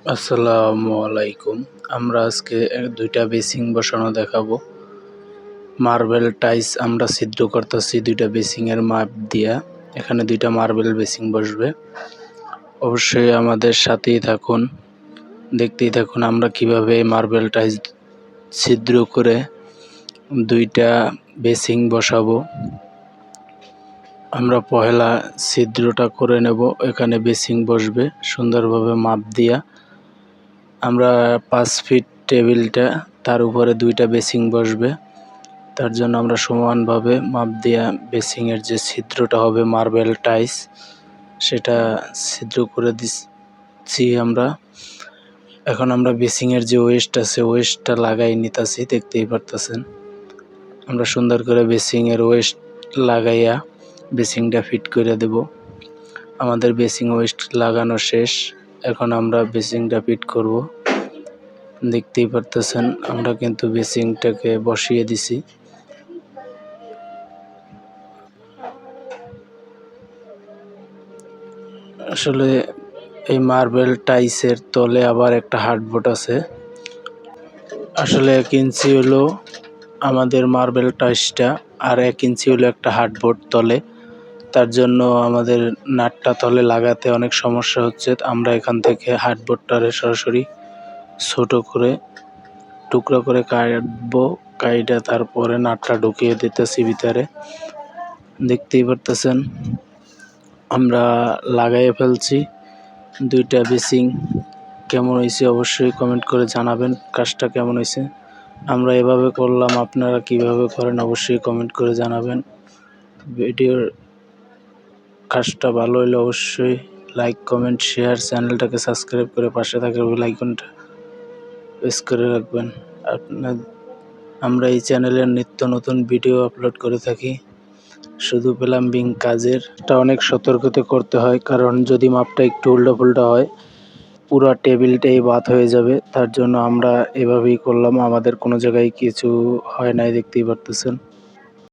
আসসালামু আলাইকুম। আমরা আজকে দুইটা বেসিং বসানো দেখাবো। মার্বেল টাইলস আমরা ছিদ্র করতেছি দুইটা বেসিং এর মাপ দিয়া। এখানে দুইটা মার্বেল বেসিং বসবে। অবশ্যই আমাদের সাথেই থাকুন, দেখতেই থাকুন আমরা কিভাবে মার্বেল টাইলস ছিদ্র করে দুইটা বেসিং বসাবো। আমরা পহেলা ছিদ্রটা করে নেব। এখানে বেসিং বসবে সুন্দরভাবে মাপ দিয়া। আমরা 5 ফিট টেবিলটা, তার উপরে দুইটা বেসিং বসবে। তার জন্য আমরা সমানভাবে মাপ দিয়া বেসিংয়ের যে ছিদ্রটা হবে মার্বেল টাইলস সেটা ছিদ্র করে দিচ্ছি আমরা। এখন আমরা বেসিংয়ের যে ওয়েস্ট আছে ওয়েস্টটা লাগাই নিতেছি, দেখতেই পারতেছেন। আমরা সুন্দর করে বেসিংয়ের ওয়েস্ট লাগাইয়া বেসিংটা ফিট করে দেব। আমাদের বেসিং ওয়েস্ট লাগানো শেষ। এখন আমরা বেসিংটা ফিট করব। দেখতেই পারতেছেন আমরা কিন্তু বেসিংটাকে বসিয়ে দিছি। আসলে এই মার্বেল টাইলসের তলে আবার একটা হার্ডবোর্ড আছে। আসলে 1 ইঞ্চি হলো আমাদের মার্বেল টাইলসটা, আর 1 ইঞ্চি হলো একটা হার্ডবোর্ড তলে। তার জন্য আমাদের নাটটা তলে লাগাতে অনেক সমস্যা হচ্ছে। আমরা এখান থেকে হার্ডবোর্ডটারে সরাসরি ছোট করে টুকরো করে কাটবো, কাইটা তারপরে নাটটা ঢুকিয়ে দিতেছি ভিতরে। দেখতেই পারতেছেন আমরা লাগাইয়ে ফেলছি দুইটা বেসিং। কেমন হয়েছে অবশ্যই কমেন্ট করে জানাবেন কাজটা কেমন হয়েছে। আমরা এভাবে করলাম, আপনারা কিভাবে করেন অবশ্যই কমেন্ট করে জানাবেন। ভিডিওর কাজটা ভালো হলে অবশ্যই লাইক, কমেন্ট, শেয়ার, চ্যানেলটাকে সাবস্ক্রাইব করে পাশে থাকা বেল আইকনটা প্রেস করে রাখবেন। আমরা এই চ্যানেলে নিত্য নতুন ভিডিও আপলোড করে থাকি। শুধু প্লাম্বিং কাজের অনেক সতর্কতা করতে হয়, কারণ যদি মাপটা একটু উল্টাপুল্টা হয় পুরো টেবিলটাই বাদ হয়ে যাবে। তার জন্য আমরা এভাবেই করলাম, আমাদের কোনো জায়গায় কিছু হয় নাই, দেখতেই পারতেছেন।